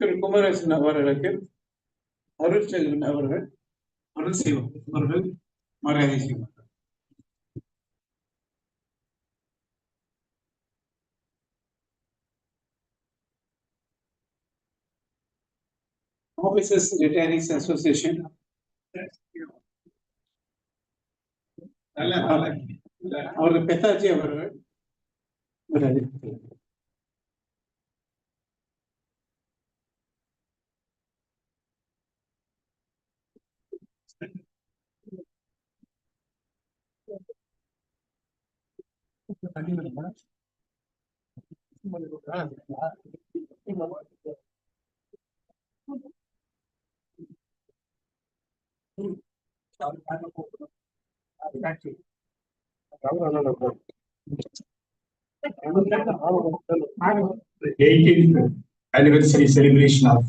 திரு குமரேசன் அவர்களுக்கு அருட்செல்வன் அவர்கள் அருள்செல்வன் அவர்கள் மரியாதை செய்வார். Officers Retirees Association அவர்கள் பெத்தாஜி அவர்கள் மரியாதை செய்வார். The 18th anniversary celebration of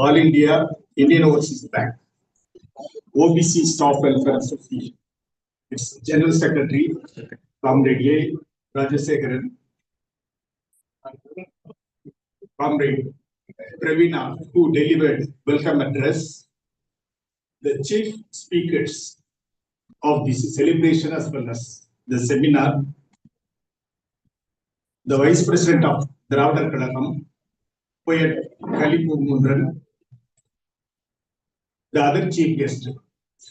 All India Indian Overseas Bank OBC Staff Welfare Association. Its General Secretary, Comrade A. Rajasekharan, Comrade Pravina, who delivered welcome address. The chief speakers of this celebration as well as the seminar, the Vice President of Dravadar Kalagam, Poet Kalipu Mundran, the other chief guest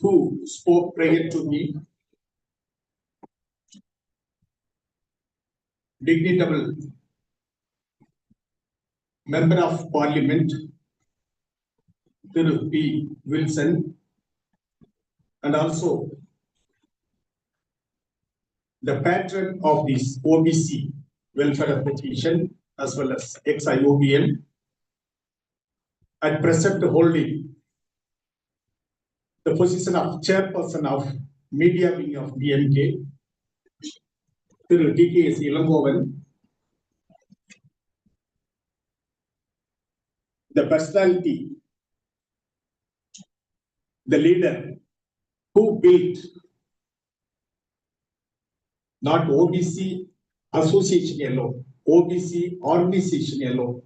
who spoke prior to me, dignitable Member of Parliament, Thiru P. Wilson, and also the patron of this OBC Welfare Association as well as ex-IOBM, at present holding the position of chairperson of media wing of DMK, Thiru DKS Ilangovan, the personality, the leader who built not OBC association alone, OBC organization alone,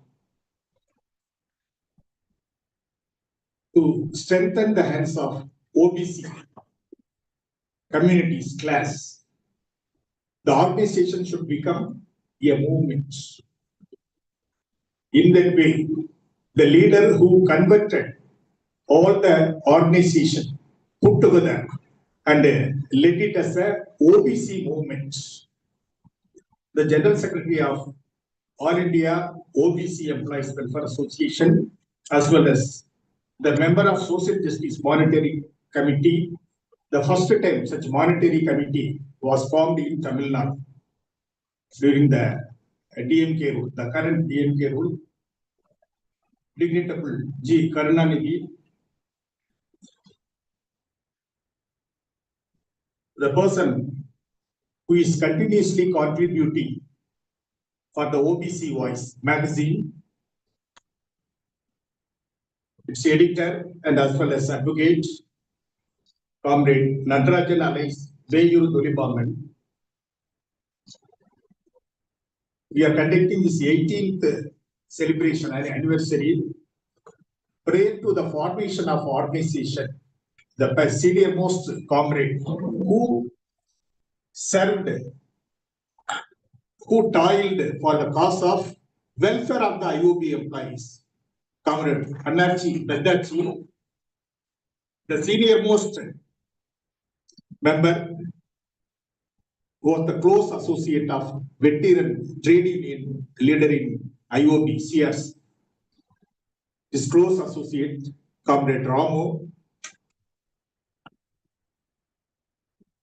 to strengthen the hands of OBC communities, class. The organization should become a movement. In that way, the leader who converted all the organization put together and led it as a OBC movement. The General Secretary of All India OBC Employees Welfare Association, as well as the member of Social Justice Monetary Committee, the first time such monetary committee was formed in Tamil Nadu during the DMK rule, the current DMK rule. Dignitable G. Karunanidhi, the person who is continuously contributing for the OBC Voice magazine, its editor and as well as advocate, Comrade Natarajan Alais Veyuru Dolibaman. We are conducting this 18th celebration and anniversary prior to the formation of organization. The senior most comrade who served, who toiled for the cause of welfare of the IOB employees, Comrade Anarchi Beddachi, the senior most member who was the close associate of veteran trade union leader in IOB, Sears, his close associate, Comrade Ramo,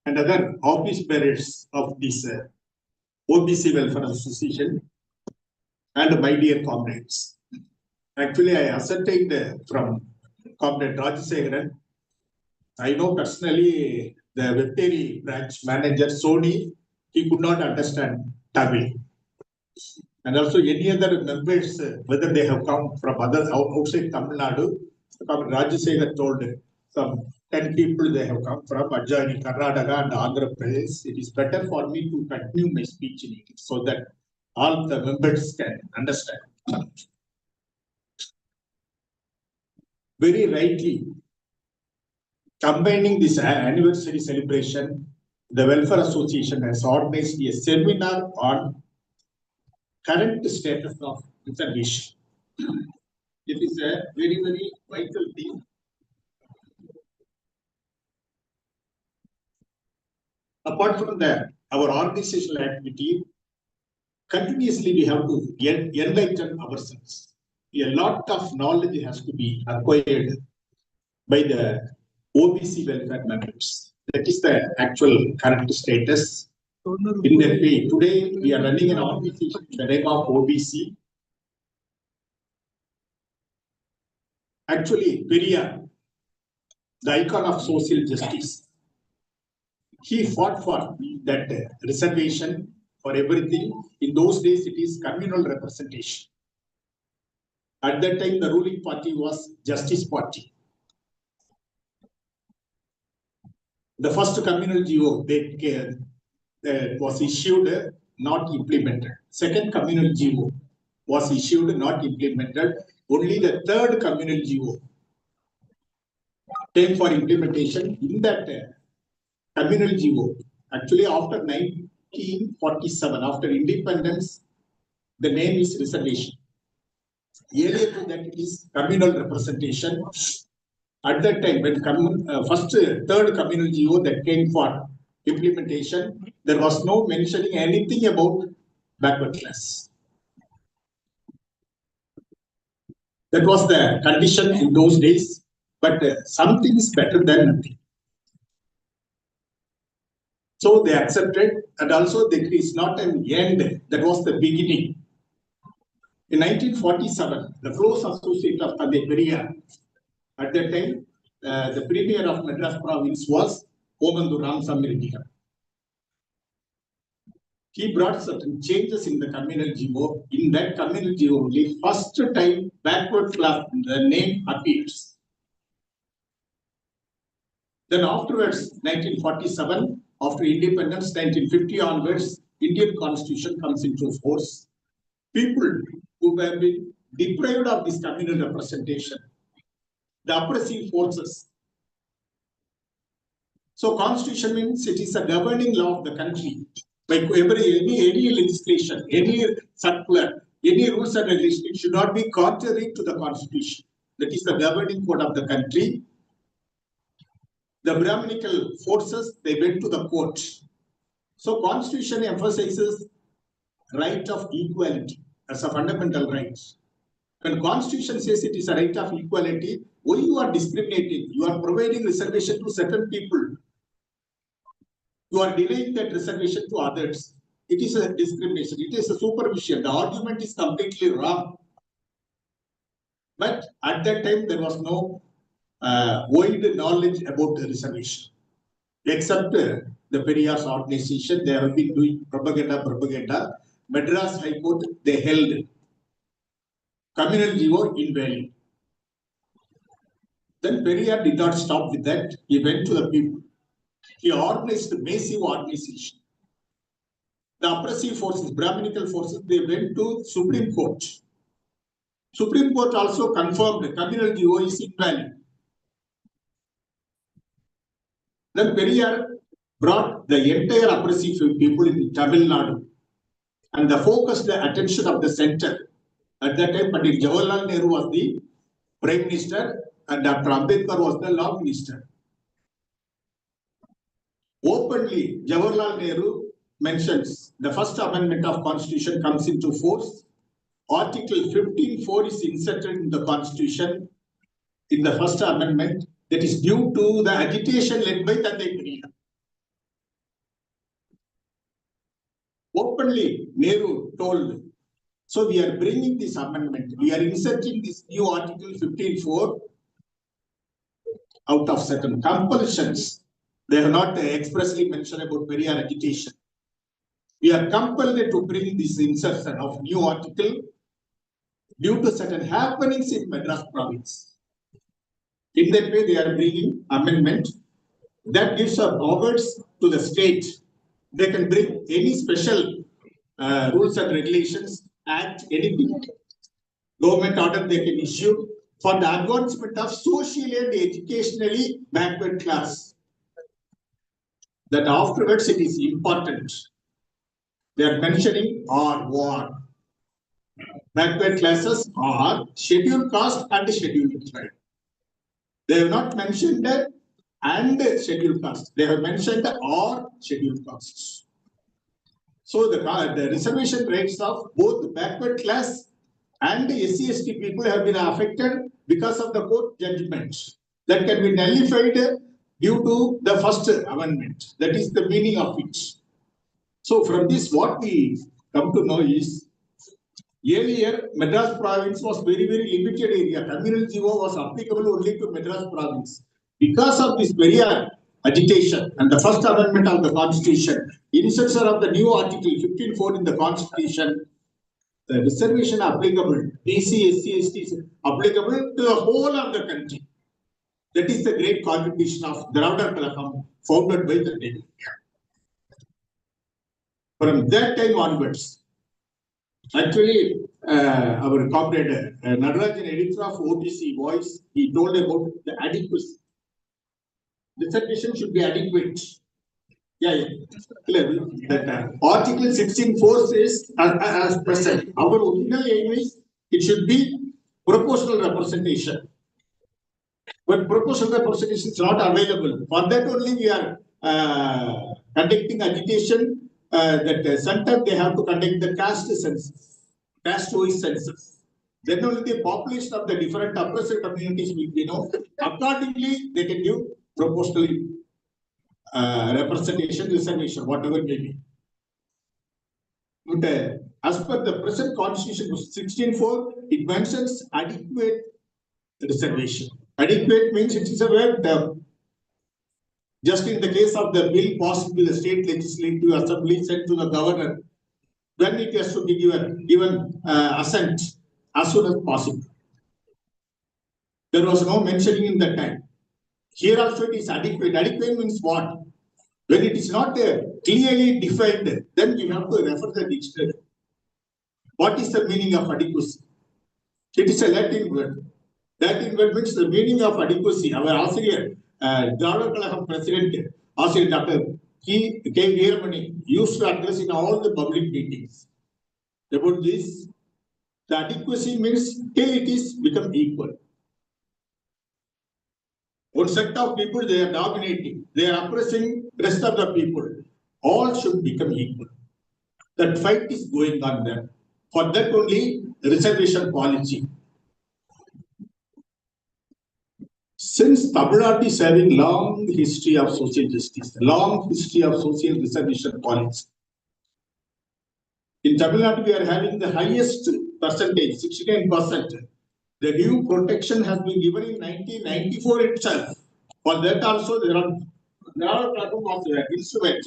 and other office bearers of this OBC Welfare Association, and my dear comrades. Actually, I ascertained from Comrade Rajasekharan, I know personally the veterinary branch manager, Sony, he could not understand Tamil. And also any other members, whether they have come from other outside Tamil Nadu, Comrade Rajasekharan told some 10 people they have come from adjoining Karnataka and Andhra Pradesh. It is better for me to continue my speech in English so that all the members can understand. very rightly combining this anniversary celebration, the Welfare Association has organized a seminar on current status of reservation. It is a very, very vital thing. Apart from that, our organizational activity, continuously we have to enlighten ourselves. A lot of knowledge has to be acquired by the OBC welfare members. That is the actual current status. In that way, today we are running an organization in the name of OBC. Actually, Periyar, the icon of social justice, he fought for that reservation for everything. In those days, it is communal representation. At that time, the ruling party was Justice Party. The first communal GO that was issued, not implemented. Second communal GO was issued, not implemented. Only the third communal GO came for implementation. In that communal GO, actually after 1947, after independence, the name is reservation. Earlier to that, it is communal representation. At that time, when third communal GO that came for implementation, there was no mentioning anything about backward class. That was the condition in those days, but something is better than nothing. So they accepted, and also it is not an end, that was the beginning. In 1947, the close associate of Tande Periyar, at that time, the premier of Madras province was Omandu Ramsamy Reddy. He brought certain changes in the communal GO. In that communal GO only, first time backward class, the name appears. Then afterwards, 1947, after independence, 1950 onwards, Indian Constitution comes into force. People who have been deprived of this communal representation, the oppressive forces. So Constitution means it is a governing law of the country. Like any legislation, any circular, any rules and regulations should not be contrary to the Constitution. That is the governing code of the country. The Brahminical forces, they went to the court. So Constitution emphasizes right of equality as a fundamental right. When Constitution says it is a right of equality, why you are discriminating? You are providing reservation to certain people. You are denying that reservation to others. It is a discrimination. It is a supervision. The argument is completely wrong. But at that time, there was no wide knowledge about the reservation. Except the Periyar's organization, they have been doing propaganda. Madras High Court, they held communal GO invalid. Then Periyar did not stop with that. He went to the people. He organized a massive organization. The oppressive forces, Brahminical forces, they went to Supreme Court. Supreme Court also confirmed communal GO is invalid. Then Periyar brought the entire oppressive people in Tamil Nadu and the focused the attention of the center. At that time, Pandit Jawaharlal Nehru was the Prime Minister and Dr. Ambedkar was the Law Minister. Openly, Jawaharlal Nehru mentions the first amendment of Constitution comes into force. Article 15(4) is inserted in the Constitution in the first amendment that is due to the agitation led by Tande Periyar. Openly, Nehru told, so we are bringing this amendment, we are inserting this new Article 15(4) out of certain compulsions. They have not expressly mentioned about Periyar agitation. We are compelled to bring this insertion of new article due to certain happenings in Madras province. In that way, they are bringing amendment that gives powers to the state. They can bring any special rules and regulations, act, anything. Government order they can issue. for the advancement of socially and educationally backward class. That afterwards it is important. They are mentioning or what? Backward classes are scheduled caste and scheduled tribe. They have not mentioned and scheduled caste. They have mentioned or scheduled castes. So the reservation rights of both the backward class and the SC/ST people have been affected because of the court judgments that can be nullified due to the first amendment. That is the meaning of it. So from this, what we come to know is, earlier Madras province was very limited area. Communal GO was applicable only to Madras province. Because of this very agitation and the first amendment of the constitution, insertion of the new article 15(4) in the constitution, the reservation applicable, BC, SC, ST is applicable to the whole of the country. That is the great contribution of Dravida Kalakam founded by the Delhi. From that time onwards, actually, our comrade Nadarajan, editor of OBC Voice, he told about the adequacy. Reservation should be adequate. Yeah. That Article 16(4) says, as present, our original aim is it should be proportional representation. But proportional representation is not available. For that only we are conducting agitation. That center they have to conduct the caste census, caste-wise census. Then only the population of the different oppressed communities will be known. Accordingly, they can give proportional representation, reservation, whatever may be. But as per the present constitution 16(4), it mentions adequate reservation. Adequate means it is a word term. Just in the case of the bill passed by the state legislative assembly sent to the governor, then it has to be given assent as soon as possible. There was no mentioning in that time. Here also it is adequate. Adequate means what? When it is not clearly defined, then you have to refer the dictionary. What is the meaning of adequacy? It is a Latin word. Latin word means the meaning of adequacy. Our Assyrian, Dravida Kalakam president, Assyrian Dr. K. Veeramani used to address in all the public meetings about this. The adequacy means till it is become equal. One set of people they are dominating, they are oppressing rest of the people. All should become equal. That fight is going on there. For that only reservation policy. Since Tamil Nadu is having long history of social justice, long history of social reservation policy. In Tamil Nadu, we are having the highest percentage, 69%. The due protection has been given in 1994 itself. For that also, there are platform of the instrument.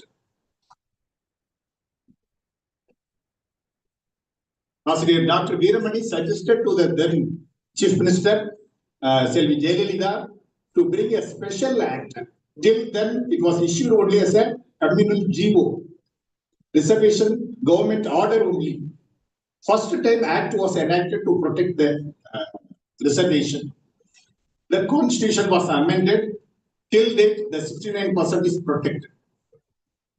Assyrian Dr. Veeramani suggested to the then Chief Minister, Selvi Jayalalitha, to bring a special act. Till then, it was issued only as a communal GO. Reservation government order only. First time act was enacted to protect the reservation. The constitution was amended. Till date, the 69% is protected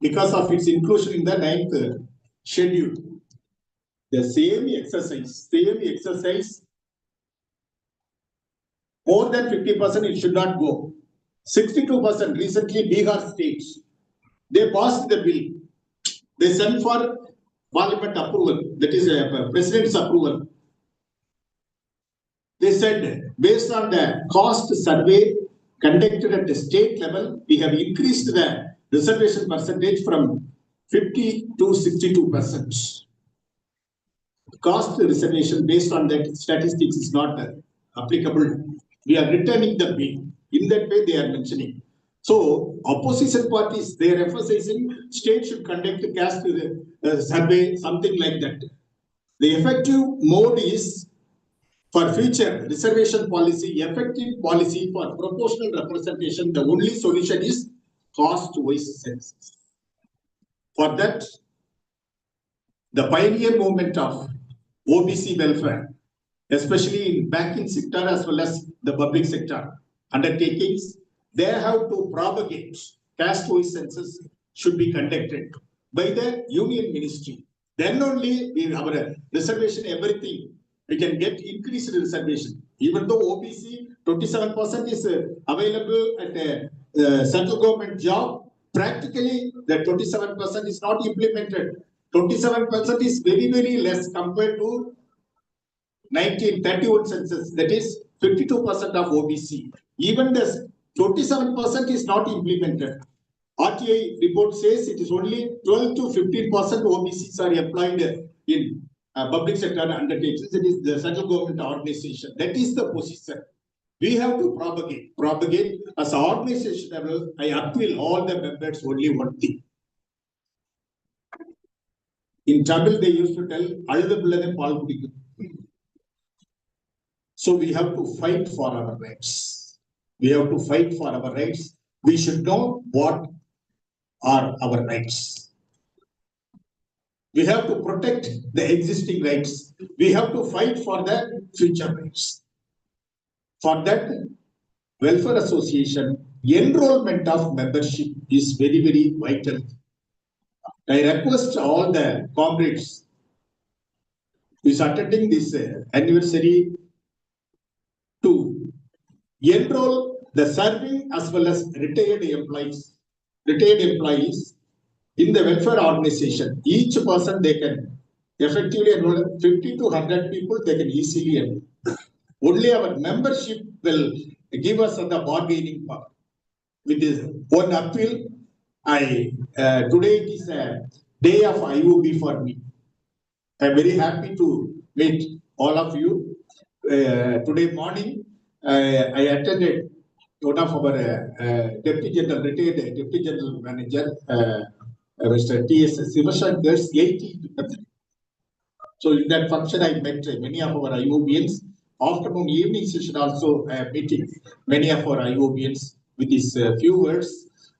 because of its inclusion in the 9th schedule. The same exercise, more than 50% it should not go. 62% recently Bihar state, they passed the bill. They sent for parliament approval, that is president's approval. They said, based on the cost survey conducted at the state level, we have increased the reservation percentage from 50 to 62%. Cost reservation based on that statistics is not applicable. We are returning the bill. In that way, they are mentioning. So, opposition parties, they are emphasizing state should conduct a caste survey, something like that. The effective mode is for future reservation policy, effective policy for proportional representation. The only solution is cost-wise census. For that, the pioneer movement of OBC welfare especially in banking sector as well as the public sector undertakings, they have to propagate caste-wise census should be conducted by the union ministry. Then only our reservation, everything, we can get increased reservation. Even though OBC 27% is available at a central government job, practically the 27% is not implemented. 27% is very, very less compared to 1931 census, that is 52% of OBC. Even the 27% is not implemented. RTI report says it is only 12 to 15% OBCs are employed in public sector undertakings. It is the central government organization. That is the position. We have to propagate as an organization level. I appeal all the members only one thing. In Tamil, they used to tell, "Aludha pilladai paal kudikkum." So we have to fight for our rights. We have to fight for our rights. We should know what are our rights. We have to protect the existing rights. We have to fight for the future rights. For that, welfare association enrollment of membership is very, very vital. I request all the comrades who is attending this anniversary to enroll the serving as well as retired employees in the welfare organization. Each person they can effectively enroll 50 to 100 people, they can easily enroll. Only our membership will give us the bargaining power. With this one appeal, today it is a day of Aiobc for me. I am very happy to meet all of you. Today morning, I attended one of our retired Deputy General Manager, Mr. T.S. Sivashankar's 80th birthday. So in that function, I met many of our IOBians. Afternoon, evening session also meeting many of our IOBians with these few words.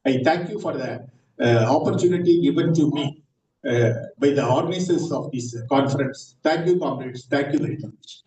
I thank you for the opportunity given to me by the organizers of this conference. Thank you, comrades. Thank you very much.